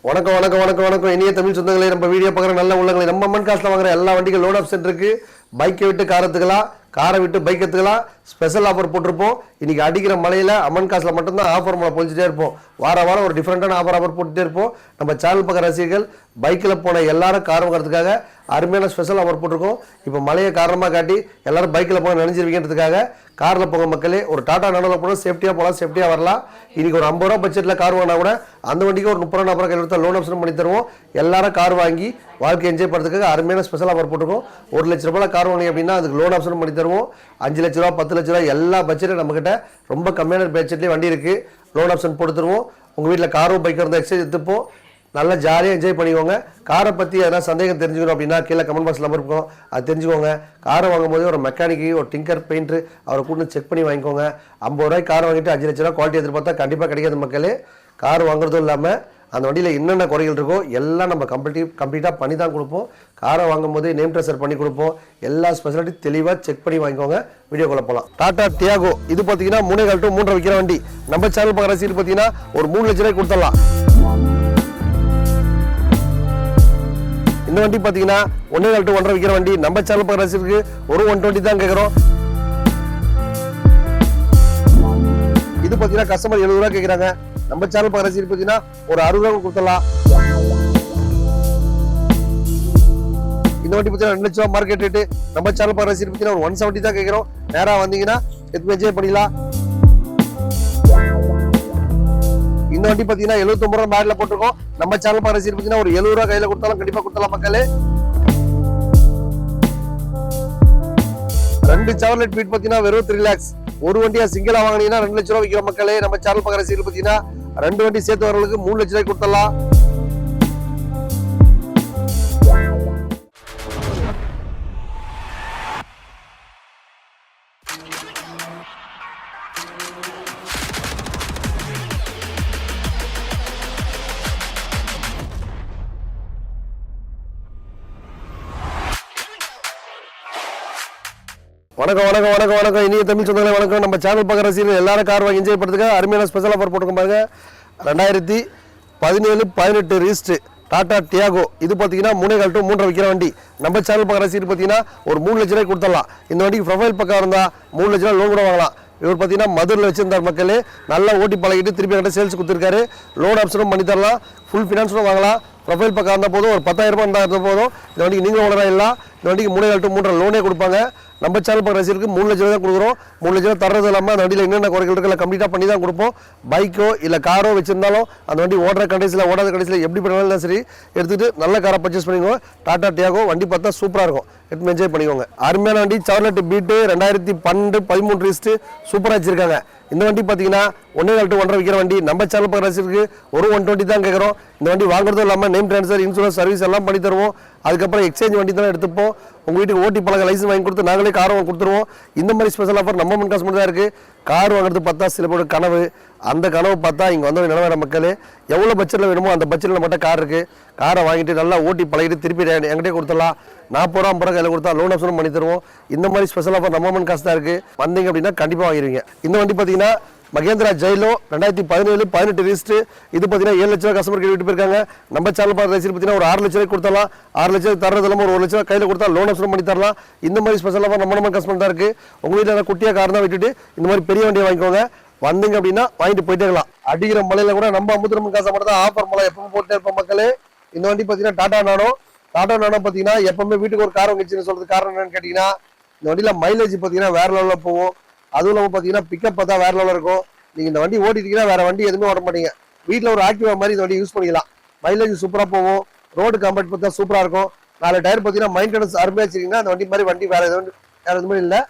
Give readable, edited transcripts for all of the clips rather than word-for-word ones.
வணக்கம் வணக்கம் வணக்கம் வணக்கம் இனிய தமிழ் சொந்தங்களே, நம்ம வீடியோ பார்க்குற நல்ல உள்ளங்களை நம்ம அம்மன் காசில் வாங்குற எல்லா வண்டிகள் லோன் ஆப்ஷன் இருக்கு. பைக்கை விட்டு கார் எடுத்துக்கலாம், காரை விட்டு பைக் எடுத்துக்கலாம். ஸ்பெஷல் ஆஃபர் போட்டிருப்போம். இன்னைக்கு அடிக்கிற மலையில் அம்மன் காசில் மட்டும்தான் ஆஃபர் மழை பொழிச்சிட்டே இருப்போம். வாரம் ஒரு டிஃப்ரெண்டான ஆஃபர் போட்டுட்டே இருப்போம். நம்ம சேனல் பார்க்குற ரசிகர்கள் பைக்கில் போன எல்லாரும் கார் வாங்குறதுக்காக அருமையான ஸ்பெஷல் ஆஃபர் போட்டிருக்கோம். இப்போ மழையை காரணமாக காட்டி எல்லாரும் பைக்கில் போக நினைஞ்சிருவீங்கிறதுக்காக காரில் போக மக்களே ஒரு டாடா நானோவில் போனால் சேஃப்டியாக போகலாம், சேஃப்டியாக வரலாம். இன்னைக்கு ஒரு 50 ரூபா பட்ஜெட்டில் கார் வாங்கினா கூட அந்த வண்டிக்கு ஒரு 30 ரூபா 40 ரூபா கையில் லோன் ஆப்ஷன் பண்ணி தருவோம். எல்லாரும் கார் வாங்கி வாழ்க்கை என்ஜாய் பண்ணுறதுக்காக அருமையான ஸ்பெஷல் ஆஃபர் போட்டிருக்கோம். 1 லட்ச ரூபாய் கார் வாங்கி அப்படின்னா அதுக்கு லோன் ஆப்ஷன் பண்ணி தருவோம். 5 லட்ச ரூபா 10 லட்ச ரூபா எல்லா பட்ஜெட்டும் நம்மகிட்ட ரொம்ப கம்மியான பட்ஜெட்லேயே வண்டி இருக்குது. லோன் ஆப்ஷன் போட்டு தருவோம். உங்கள் வீட்டில் காரும் பைக் இருந்தால் எக்ஸ்சேஞ்ச் எடுத்துப்போம். நல்லா ஜாலியாக என்ஜாய் பண்ணிக்கோங்க. காரை பற்றி எதனா சந்தேகம் தெரிஞ்சுக்கணும் அப்படின்னா கீழே கமெண்ட் பாக்ஸ் நம்பர் இருக்கும், அது தெரிஞ்சுக்கோங்க. காரை வாங்கும் போது ஒரு மெக்கானிக்கு ஒரு டிங்கர் பெயிண்ட்ரு அவரை கூட்டு செக் பண்ணி வாங்கிக்கோங்க. 50 ரூபாய்க்கு கார் வாங்கிட்டு 5 லட்ச ரூபா குவாலிட்டி எதிர்பார்த்தா கண்டிப்பாக கிடைக்காது மக்களே. கார் வாங்குறதும் இல்லாமல் அந்த வண்டியில் என்னென்ன குறைகள் இருக்கோ எல்லாம் நம்ம கம்ப்ளீட்டாக பண்ணி தான் கொடுப்போம். காரை வாங்கும் போது நேம் ட்ரெஸர் பண்ணி கொடுப்போம். எல்லா ஸ்பெஷாலிட்டி தெளிவாக செக் பண்ணி வாங்கிக்கோங்க. வீடியோக்குள்ள போகலாம். டாடா டியாகோ இது பார்த்தீங்கன்னா 3.5 to 3.5 விற்கிற வண்டி. நம்ம சேனல் பார்க்குற சீட் பார்த்தீங்கன்னா ஒரு 3 லட்ச ரூபாய்க்கு கொடுத்துடலாம். இந்த வண்டி பார்த்தீங்கன்னா 1.5 to 1.5 விற்கிற வண்டி. நம்ம சேனல் பார்க்குற ரசிகருக்கு ஒரு 120 தான் கேட்குறோம். இது பார்த்தீங்கன்னா கஸ்டமர் 70 ரூபா கேட்குறாங்க. நம்ம சேனல் பார்க்குற ரசிகர் பார்த்தீங்கன்னா ஒரு 60 ரூபா கொடுத்துடலாம். இந்த வண்டி பார்த்தீங்கன்னா 2 லட்ச ரூபா மார்க்கெட் ரேட்டு. நம்ம சேனல் பார்க்குற ரசிகர் பார்த்தீங்கன்னா ஒரு 170 தான் கேட்குறோம். நேராக வந்தீங்கன்னா எதுவும் என்ஜாய் பண்ணிடலாம். இந்த வண்டி பார்த்தீங்கன்னா 79 ரூபா பேட்ல போட்டிருக்கோம். நம்ம சேனல் பார்க்குற ரசிகர் பார்த்தீங்கன்னா ஒரு 70 ரூபா கையில் கொடுத்தாலும் கண்டிப்பாக கொடுத்தலாம் மக்களே. 2 செவர்லெட் பீட் பார்த்தீங்கன்னா வெறும் 3 lakhs. ஒரு வண்டியா சிங்கிளா வாங்கினீங்கன்னா 2 லட்ச ரூபா விற்கிற மக்களே. நம்ம சேனல் பார்க்குற ரசிகர்கள் பார்த்தீங்கன்னா 2 வண்டி சேர்த்து வரவங்களுக்கு 3 லட்ச ரூபாய்க்கு கொடுத்துடலாம். வணக்கம் வணக்கம் வணக்கம் வணக்கம் இனிய தமிழ் சொந்தங்களே வணக்கம். நம்ம சேனல் பார்க்குற ரசிகர்கள் எல்லாரும் கார் வாங்கி என்ஜாய் பண்ணுறதுக்கு அருமையான ஸ்பெஷல் ஆஃபர் போட்டுருக்கோம் பாருங்க. 2017-18 ரிஜிஸ்டர் டாடா டியாகோ இது பார்த்தீங்கன்னா 3.5 to 3.5 விற்கிற வண்டி. நம்ம சேனல் பார்க்குற ரசிகர் பார்த்தீங்கன்னா ஒரு 3 லட்ச ரூபாய்க்கு கொடுத்துடலாம். இந்த வண்டிக்கு ப்ரொஃபைல் பக்கம் இருந்தால் 3 லட்ச ரூபா லோன் கூட வாங்கலாம். இவர் பார்த்தீங்கன்னா மதுரில் வச்சிருந்தார் மக்களே. நல்லா ஓட்டி பழகிட்டு திருப்பி என்கிட்ட சேல்ஸ் கொடுத்துருக்காரு. லோன் ஆப்ஷனும் பண்ணி தரலாம், ஃபுல் ஃபினான்ஸும் வாங்கலாம். ப்ரொஃபைல் பக்கம் இருந்தால் போதும், ஒரு 10,000 ரூபாய் இருந்தால் போதும். இந்த வண்டிக்கு நீங்கள் ஓனராக இல்லை. இந்த வண்டிக்கு 3.5 to 3.5 லோனே கொடுப்பாங்க. நம்ம சேனல் பார்க்குற ரசிகருக்கு 3 லட்ச ரூபா தான் கொடுக்குறோம். 3 லட்ச ரூபா தர்றது இல்லாமல் அந்த வண்டியில் என்னென்ன குறைகள் இருக்குல்ல கம்ப்ளீட்டாக பண்ணி தான் கொடுப்போம். பைக்கோ இல்லை காரோ வச்சிருந்தாலும் அந்த வண்டி ஓடுற கண்டிஷனில் ஓடாத கண்டிஷனில் எப்படி பண்ணாலும் சரி எடுத்துகிட்டு நல்ல காரை பர்ச்சேஸ் பண்ணிக்கோங்க. டாடா டியாகோ வண்டி பார்த்தா சூப்பராக இருக்கும், எடுத்து என்ஜாய் பண்ணிக்கோங்க. அருமையான வண்டி செவர்லெட் பீட்டு 2012-13 ரிஜிஸ்டர் சூப்பராக வச்சிருக்காங்க. இந்த வண்டி பார்த்தீங்கன்னா 1.5 to 1.5 விற்கிற வண்டி. நம்ம சேனல் பார்க்குற ரசிகருக்கு ஒரு 120 தான் கேட்குறோம். இந்த வண்டி வாங்குறதும் இல்லாமல் நேம் ட்ரான்ஸ்ஃபர், இன்சூரன்ஸ், சர்வீஸ் எல்லாம் பண்ணி தருவோம். அதுக்கப்புறம் எக்ஸ்சேஞ்ச் வண்டி தான் எடுத்துப்போம். உங்கள் வீட்டுக்கு ஓட்டி பழக லைசன்ஸ் வாங்கி கொடுத்து நாங்களே கார் வாங்கி கொடுத்துருவோம். இந்த மாதிரி ஸ்பெஷல் ஆஃபர் நம்ம மன் காசு மட்டும் தான் இருக்குது. கார் வாங்குறது பார்த்தா சில பேர் கனவு, அந்த கனவு பார்த்தா இங்கே வந்த நிலவர மக்களே எவ்வளோ பட்ஜெட்டில் வேணுமோ அந்த பட்ஜெட்டில் மட்டும் கார் இருக்குது. காரை வாங்கிட்டு நல்லா ஓட்டி பழகிட்டு திருப்பி என்கிட்டே கொடுத்துடலாம். 40 ரூபா 50 ரூபா கையில் கொடுத்தா லோன் ஆப்ஷனும் பண்ணி தருவோம். இந்த மாதிரி ஸ்பெஷல் ஆஃபர் நம்ம மன் காசு தான் இருக்குது. வந்தீங்க அப்படின்னா கண்டிப்பாக வாங்கிடுவீங்க. இந்த வண்டி பார்த்தீங்கன்னா மகேந்திரா ஜெயிலோ 2017-18 ரிஜிஸ்டர் இது பார்த்தீங்கன்னா 7 லட்ச ரூபா கஸ்டமர் விட்டு போயிருக்காங்க. நம்ம சேனல் பார்க்குற ரசிகர் பார்த்தீங்கன்னா ஒரு 6 லட்ச ரூபாய்க்கு கொடுத்தலாம். 6 லட்ச ரூபாய் தரது இல்லாமல் ஒரு 1 லட்ச ரூபா கையில் கொடுத்தா லோன் ஆப்ஷன் பண்ணி தரலாம். இந்த மாதிரி ஸ்பெஷல் ஆஃபர் நம்ம கஸ்டமர் தான் இருக்குது. உங்கள் வீட்டில் குட்டியாக கார் தான் விட்டுட்டு இந்த மாதிரி பெரிய வண்டியை வாங்கிக்கோங்க. வந்தீங்க அப்படின்னா வாங்கிட்டு போயிட்டே இருக்கலாம். அடிக்கிற மலையில கூட நம்ம 50 காசை மட்டும் தான் ஆஃபர் மலை எப்பவும் போட்டே இருப்போம் மக்களே. இந்த வண்டி பார்த்தீங்கன்னா டாடா நானோ பார்த்தீங்கன்னா எப்பவுமே வீட்டுக்கு ஒரு கார் வாங்கிச்சுன்னு சொல்றது காரணம் என்னன்னு கேட்டீங்கன்னா இந்த வண்டியில் மைலேஜ் பார்த்தீங்கன்னா வேற லெவலில் போகும். அதுவும் இல்லாமல் பார்த்தீங்கன்னா பிக்கப் பார்த்தா வேற லெவலில் இருக்கும். நீங்கள் இந்த வண்டி ஓட்டிட்டீங்கன்னா வேற வண்டி எதுவுமே ஓட மாட்டீங்க. வீட்டில் ஒரு ஆக்டிவா மாதிரி இந்த வண்டி யூஸ் பண்ணிக்கலாம். மைலேஜ் சூப்பராக போகும். ரோடு கம்ஃபர்ட் பார்த்தா சூப்பராக இருக்கும். 4 டயர் பார்த்தீங்கன்னா மெயின்டெனன்ஸ் அருமையாக வச்சிருக்கீங்கன்னா அந்த வண்டி மாதிரி வண்டி வேற எதுவுமே இல்லை.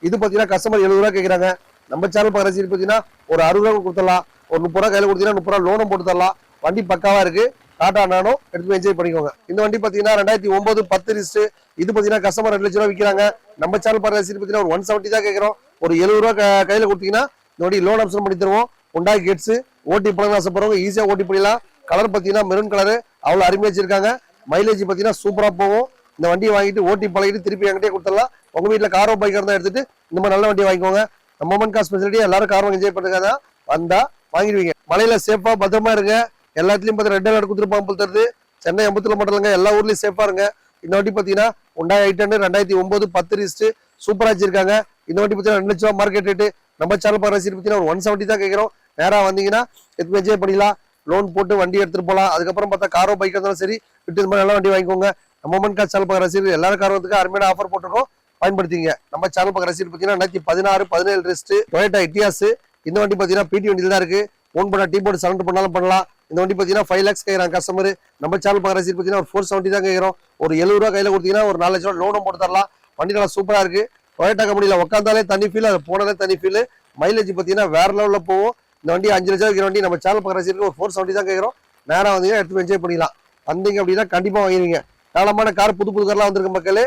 இது பார்த்தீங்கன்னா கஸ்டமர் 70 ரூபா கேட்குறாங்க. நம்ம சேனல் பார்க்குற ரசிகர் பார்த்தீங்கன்னா ஒரு 60 ரூபா கொடுத்துடலாம். ஒரு 30 ரூபா கையில் கொடுத்தீங்கன்னா 30 ரூபா லோனும் போட்டு தரலாம். வண்டி பக்காவாக இருக்குது. டாடா நானோ எடுத்து என்ஜாய் பண்ணிக்கோங்க. இந்த வண்டி பார்த்தீங்கன்னா 2009-10 ரிஜிஸ்டர் இது பார்த்தீங்கன்னா கஸ்டமர் 2 லட்ச ரூபா விற்கிறாங்க. நம்ம சேனல் பார்க்குற ரசிகர் பார்த்தீங்கன்னா ஒரு 170 தான் கேட்குறோம். ஒரு 70 ரூபா கையில் கொடுத்தீங்கன்னா இந்த வண்டி லோன் ஆப்ஷன் பண்ணி தருவோம். Hyundai Getz ஓட்டி பழக ஆசைப்படுறவங்க ஈஸியாக ஓட்டி போயிடலாம். கலர் பார்த்தீங்கன்னா மெரூன் கலரு அவ்வளோ அருமையாக வச்சிருக்காங்க. மைலேஜ் பார்த்தீங்கன்னா சூப்பராக போகும். இந்த வண்டியை வாங்கிட்டு ஓட்டி பழகிட்டு திருப்பி என்கிட்டே கொடுத்துடலாம். உங்கள் வீட்டில் காரோ பைக்காக இருந்தால் எடுத்துட்டு இந்த மாதிரி நல்ல வண்டியை வாங்கிக்கோங்க. நம்ம மன் காசு ஸ்பெஷாலிட்டி எல்லாரும் கார் வாங்கி என்ஜாய் பண்ணுறதுக்காக தான் வந்தால் வாங்கிடுவீங்க. மலையில் சேஃபாக பத்திரமா இருங்க. எல்லாத்துலயும் பார்த்தா ரெட் அலர்ட் கொடுத்துருப்பாங்க போல் தருது. சென்னை எம்பத்துல மட்டும் இல்லைங்க, எல்லா ஊர்லயும் சேஃபா இருங்க. இந்த வாட்டி பார்த்தீங்கன்னா Hyundai i10 2009 10 ரிஸ்ட் சூப்பரா வச்சிருக்காங்க. இந்த வாட்டி பார்த்தீங்கன்னா 2 லட்ச ரூபா மார்க்கெட் ரேட்டு. நம்ம சேனல் பார்க்குற சீட் பார்த்தீங்கன்னா ஒரு 170 தான் கேட்குறோம். நேராக வந்தீங்கன்னா எதுவும் என்ஜாய் பண்ணிடலாம், லோன் போட்டு வண்டி எடுத்துட்டு போகலாம். அதுக்கப்புறம் பார்த்தா காரோ பைக் இருந்தாலும் சரி விட்டு இந்த மாதிரி நல்லா வண்டி வாங்கிக்கோங்க. நம்ம மொமெண்ட் கார் சேனல் பார்க்குற சீட் எல்லாரும் காரத்துக்கு அருமையான ஆஃபர் போட்டிருக்கோம், பயன்படுத்திங்க. நம்ம சேனல் பார்க்குற சீட் பார்த்தீங்கன்னா 2016 17 ரிஸ்ட் டொயோட்டா எட்டியாஸ். இந்த வண்டி பார்த்தீங்கன்னா பிடி வண்டியில் தான் இருக்கு. ஓன் பண்ண டீ போட்டு சரண்டர் பண்ணாலும் பண்ணலாம். இந்த வண்டி பார்த்தீங்கன்னா 5 lakhs கேட்குறாங்க கஸ்டமர். நம்ம சேனல் பார்க்குற சீட் பார்த்தீங்கன்னா ஒரு 470 தான் கேட்குறோம். ஒரு 70 ரூபா கையில் கொடுத்தீங்கன்னா ஒரு 4 லட்ச ரூபா லோனும் போட்டு தரலாம். வண்டி நல்லா சூப்பராக இருக்கு. டொயோட்டா கம்பெனியில் உட்காந்தாலே தனி ஃபீல், அது போனாலே தனி ஃபீல். மைலேஜ் பார்த்தீங்கன்னா வேற லெவலில் போகும். இந்த வண்டி 5 லட்சம் இருக்கிற வண்டி நம்ம சேனல் பார்க்குற சீட்டுக்கு ஒரு 470 தான் கேட்குறோம். நேராக வந்தீங்கன்னா எடுத்து என்ஜாய் பண்ணிடலாம். வந்தீங்க அப்படின்னா கண்டிப்பாக வாங்கிடுவீங்க. ஏராளமான கார் புது புது கார்லாம் வந்திருக்கு மக்களே.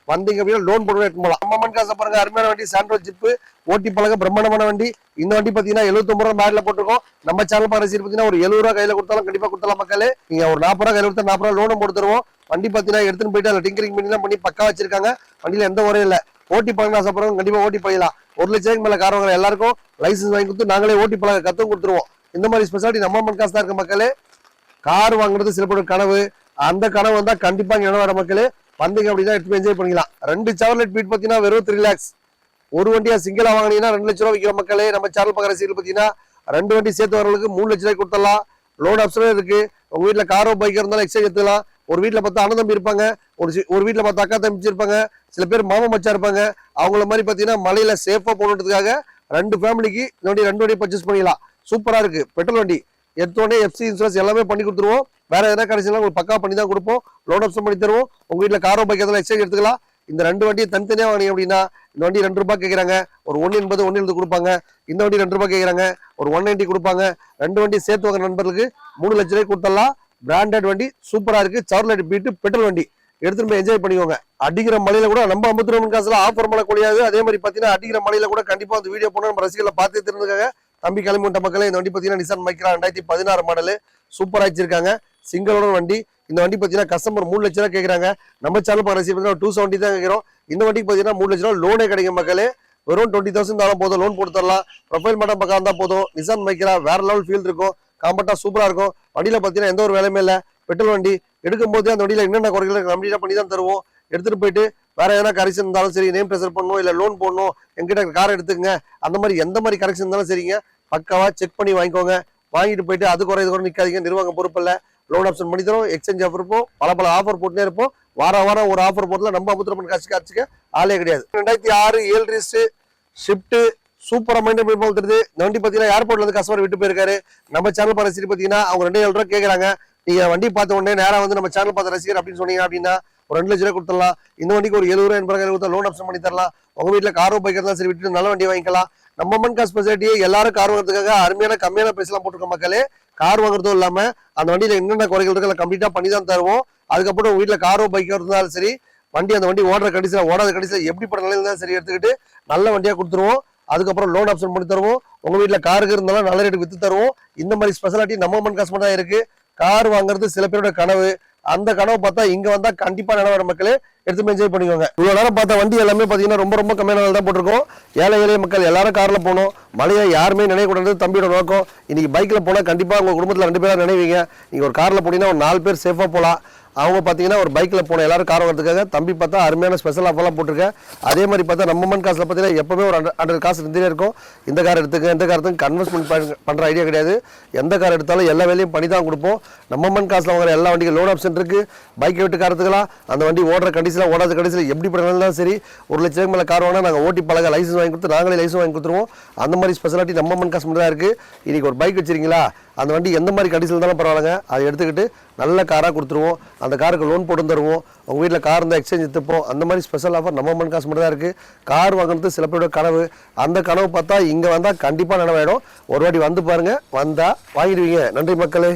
வந்தீங்க அப்படின்னா லோன் போட்டு எடுத்து போகலாம். அம்மன் காசை பாருங்க, அருமையான வண்டி சாண்ட்ரோ ஜிப்பு ஓட்டி பழக பிரம்மாண்டமான வண்டி. இந்த வண்டி பார்த்தீங்கன்னா 79 ரூபா பேட்ல போட்டிருக்கோம். நம்ம சேனல் பார்க்குற சீட் பார்த்தீங்கன்னா ஒரு 70 ரூபா கையில் கொடுத்தாலும் கண்டிப்பாக கொடுத்தலாம் மக்களே. நீங்க ஒரு 40 ரூபா கையில் கொடுத்தா 40 ரூபா லோனும் போட்டு தருவோம். வண்டி பார்த்தீங்கன்னா எடுத்துன்னு போயிட்டு அதில் டிங்கரிங் பண்ணி பக்கா வச்சிருக்காங்க. வண்டியில் எந்த முறையும் இல்லை. ஓட்டி பழக ஆசைப்படுறவங்க கண்டிப்பாக ஓட்டி பழகலாம். 1 லட்ச ரூபாய்க்கு மேலே கார் வாங்குற எல்லாருக்கும் லைசன்ஸ் வாங்கி கொடுத்து நாங்களே ஓட்டி பழக கற்றும் கொடுத்துருவோம். இந்த மாதிரி ஸ்பெஷாலிட்டி நம்ம அம்மன் காசு தான் இருக்க மக்களே. கார் வாங்குறது சில பேர் கனவு, அந்த கனவு வந்தா கண்டிப்பா இங்க வர மக்களே. வந்தீங்க அப்படின்னா எடுத்து என்ஜாய் பண்ணிக்கலாம். 2 செவர்லெட் பீட் பார்த்தீங்கன்னா வெறும் 3 lakhs. ஒரு வண்டியா சிங்கிளா வாங்கினீங்கன்னா 2 லட்ச ரூபா விற்கிற மக்களே. நம்ம சேனல் பார்க்குற சீட் பார்த்தீங்கன்னா 2 வண்டி சேர்த்து வரவங்களுக்கு 3 லட்ச ரூபாய்க்கு கொடுத்துடலாம். லோன் ஆப்ஷனும் இருக்கு. உங்க வீட்டுல காரோ பைக் இருந்தாலும் எக்ஸ்சேஞ்ச் எடுத்துக்கலாம். ஒரு வீட்டுல பார்த்தா அண்ணன் தம்பி இருப்பாங்க, ஒரு வீட்டுல பார்த்தா அக்கா தம்பி இருப்பாங்க, சில பேர் மாமா மச்சா இருப்பாங்க. அவங்கள மாதிரி பார்த்தீங்கன்னா மலையில சேஃபா போனதுக்காக 2 ஃபேமிலிக்கு இந்த வண்டி 2 வண்டி பர்ச்சேஸ் பண்ணிக்கலாம். சூப்பரா இருக்கு. பெட்ரோல் வண்டி எடுத்தோடனே எஃப்சி இன்சூரன்ஸ் எல்லாமே பண்ணி கொடுத்துருவோம். வேற எதனா கிடைச்சா உங்களுக்கு பக்கா பண்ணி தான் கொடுப்போம். லோன் ஆப்ஷன் பண்ணி தருவோம். உங்க வீட்டுல காரோ பைக் எதனா எக்ஸ்சேஞ்ச் எடுத்துக்கலாம். இந்த 2 வண்டியை தனித்தனியா வாங்கினீங்க அப்படின்னா இந்த வண்டி 2 ரூபாய் கேட்கறாங்க, ஒரு 180 170 கொடுப்பாங்க. இந்த வண்டி 2 ரூபாய் கேட்கறாங்க, ஒரு 190 கொடுப்பாங்க. 2 வண்டி சேர்த்து வாங்குற நண்பர்களுக்கு 3 லட்ச ரூபாய் கொடுத்துடலாம். பிராண்டட் வண்டி சூப்பரா இருக்கு. செவர்லெட் பீட் பெட்ரோல் வண்டி எடுத்துட்டு போய் என்ஜாய் பண்ணிக்கோங்க. அடிக்கிற மலையில கூட நம்ம 50 ரூபாய் காசுல ஆஃபர் பண்ண கூடாது. அதே மாதிரி பாத்தீங்கன்னா அடிக்கிற மலையில கூட கண்டிப்பா அந்த வீடியோ போனா நம்ம ரசிகர்களை பார்த்து தெரிஞ்சுக்காங்க. தம்பி கிளம்பி விட்ட மக்களே, இந்த வண்டி பார்த்தீங்கன்னா நிசான் மைக்ரா 2016 மாடல் சூப்பராக வச்சிருக்காங்க. சிங்கிளோட வண்டி. இந்த வண்டி பார்த்தீங்கன்னா கஸ்டமர் 3 லட்ச ரூபா கேட்குறாங்க. நம்ம சேனல் பார்க்குற ரசீது பார்த்தீங்கன்னா 270 தான் கேட்குறோம். இந்த வண்டிக்கு பார்த்தீங்கன்னா 3 லட்ச ரூபா லோனே கிடைக்கும் மக்களே. வெறும் 20,000 இருந்தாலும் போதும், லோன் போட்டு தரலாம். ப்ரொஃபைல் மட்டும் பக்கம் இருந்தால் போதும். நிசான் மைக்ரா வேற லெவல் ஃபீல் இருக்கும். காம்பட்டா சூப்பராக இருக்கும். வண்டியில் பார்த்தீங்கன்னா எந்த ஒரு வேலையுமே இல்லை. பெட்ரோல் வண்டி எடுக்கும் போது அந்த வண்டியில் என்னென்ன குறைகளை கம்ப்ளீட்டாக பண்ணி தான் தருவோம். எடுத்துகிட்டு போயிட்டு வேற எதனா கரெக்ஷன் இருந்தாலும் சரி, நேம் ட்ரெஸ்ஸர் பண்ணணும் இல்லை லோன் போடணும், எங்கிட்ட கார் எடுத்துக்கங்க, அந்த மாதிரி எந்த மாதிரி கரெக்ஷன் இருந்தாலும் சரிங்க, பக்காவா செக் பண்ணி வாங்கிக்கோங்க. வாங்கிட்டு போயிட்டு அது குறை இது குறை நிற்காதீங்க. நிர்வாகம் பொறுப்பு இல்லை. லோன் ஆப்ஷன் பண்ணி தரோம். எக்ஸ்சேஞ்ச் ஆஃபர் இருப்போம். பல ஆஃபர் போட்டுனே இருப்போம். வாரம் ஒரு ஆஃபர் போடல. நம்ம அமுத்திரம் காட்சிக்க ஆளே கிடையாது. 2006 7 ரிஸ்ட் ஷிஃப்ட் சூப்பரா மைண்ட் போல் தெரியுது. இந்த வண்டி பார்த்தீங்கன்னா ஏர்போர்ட்ல இருந்து கஸ்டமர் விட்டு போயிருக்காரு. நம்ம சேனல் பார்த்த ரசிகர் பார்த்தீங்கன்னா அவங்க 2,700 ரூபா கேட்கறாங்க. நீங்க வண்டி பார்த்த உடனே நேரம் வந்து நம்ம சேனல் பார்த்த ரசிகர் அப்படின்னு சொன்னீங்க அப்படின்னா ஒரு 2 லட்ச ரூபாய் கொடுத்துடலாம். இந்த வண்டிக்கு ஒரு 70 ரூபாய் 80 ரூபாய் கொடுத்தா லோன் ஆப்ஷன் பண்ணி தரலாம். உங்க வீட்டுல காரோ பைக் இருந்தாலும் சரி விட்டு நல்ல வண்டி வாங்கிக்கலாம். நம்ம அம்மன் காசு ஸ்பெஷாலிட்டியை எல்லாரும் கார் வாங்குறதுக்காக அருமையான கம்மியான பிரைஸ்லாம் போட்டுருக்க மக்களே. கார் வாங்குறதும் இல்லாம அந்த வண்டியில என்னென்ன குறைகள் இருக்கு கம்ப்ளீட்டா பண்ணி தான் தருவோம். அதுக்கப்புறம் உங்க வீட்டுல காரோ பைக்கோ இருந்தாலும் சரி, வண்டி அந்த வண்டி ஓடுற கண்டிஷன் ஓடாத கண்டிஷன் எப்படிப்பட்ட நிலையில இருந்தாலும் சரி எடுத்துக்கிட்டு நல்ல வண்டியா கொடுத்துருவோம். அதுக்கப்புறம் லோன் ஆப்ஷன் பண்ணி தருவோம். உங்க வீட்டுல காருக்கு இருந்தாலும் நல்ல ரேட்டு வித்து தருவோம். இந்த மாதிரி ஸ்பெஷாலிட்டி நம்ம அம்மன் காசு மட்டும் தான் இருக்கு. கார் வாங்குறது சில பேரோட கனவு. அந்த கனவு பார்த்தா இங்க வந்தா கண்டிப்பா நினைவாட மக்களே எடுத்து என்ஜாய் பண்ணிக்கோங்க. இவ்வளவு நேரம் பார்த்தா வண்டி எல்லாமே பாத்தீங்கன்னா ரொம்ப கம்மியான தான் போட்டிருக்கோம். ஏழை எளிய மக்கள் எல்லாரும் கார்ல போகணும். மழையை யாருமே நினைக்கூடாது. தம்பியோட நோக்கம். இன்னைக்கு பைக்ல போனா கண்டிப்பா உங்க குடும்பத்துல 2 பேரா நினைவீங்க. நீங்க ஒரு கார்ல போனீங்கன்னா ஒரு 4 பேர் சேஃபா போலாம். அவங்க பார்த்தீங்கன்னா ஒரு பைக்கில் போன எல்லாரும் கார் வரதுக்காக தம்பி பார்த்தா அருமையான ஸ்பெஷல் ஆஃபர்லாம் போட்டிருக்கேன். அதே மாதிரி பார்த்தா நம்ம மண் காசில் பார்த்தீங்கன்னா எப்பவுமே ஒரு 100 காசு இருந்தே இருக்கும். இந்த கார் எடுத்துக்க எந்த காரத்துக்கு கன்வெஸ்ட்மெண்ட் பண்ணுற ஐடியா கிடையாது. எந்த கார் எடுத்தாலும் எல்லா வேலையும் பண்ணி தான் கொடுப்போம். நம்ம மண் காசில் வாங்குற எல்லா வண்டிக்கும் லோன் ஆப்ஷன் இருக்குது. பைக்கை விட்டு கார் எடுத்துக்கலாம். அந்த வண்டி ஓடுற கண்டிஷனில் ஓடாத கண்டிஷனில் எப்படி பண்ணாலும் சரி 1 லட்ச ரூபாய்க்கு மேலே கார் வாங்கினா நாங்கள் ஓட்டி பழக லைசன்ஸ் வாங்கி கொடுத்து நாங்களே லைசன்ஸ் வாங்கி கொடுத்துருவோம். அந்த மாதிரி ஸ்பெஷாலிட்டி நம்ம மண் காசு மட்டும் தான் இருக்குது. இன்றைக்கி ஒரு பைக் வச்சிருக்கீங்களா, அந்த வண்டி எந்த மாதிரி கண்டிஷன் இருந்தாலும் பரவாயில்லைங்க, அதை எடுத்துக்கிட்டு நல்ல காராக கொடுத்துருவோம். அந்த காருக்கு லோன் போட்டு தருவோம். உங்கள் வீட்டில் கார் இருந்தால் எக்ஸ்சேஞ்ச் எடுத்துப்போம். அந்த மாதிரி ஸ்பெஷல் ஆஃபர் நம்ம மண் காசு மட்டும் தான் இருக்குது. கார் வாங்குறது சில பேரோட கனவு. அந்த கனவு பார்த்தா இங்கே வந்தால் கண்டிப்பாக நினைவாயிடும். ஒரு வாட்டி வந்து பாருங்கள், வந்தால் வாங்கிடுவீங்க. நன்றி மக்களே.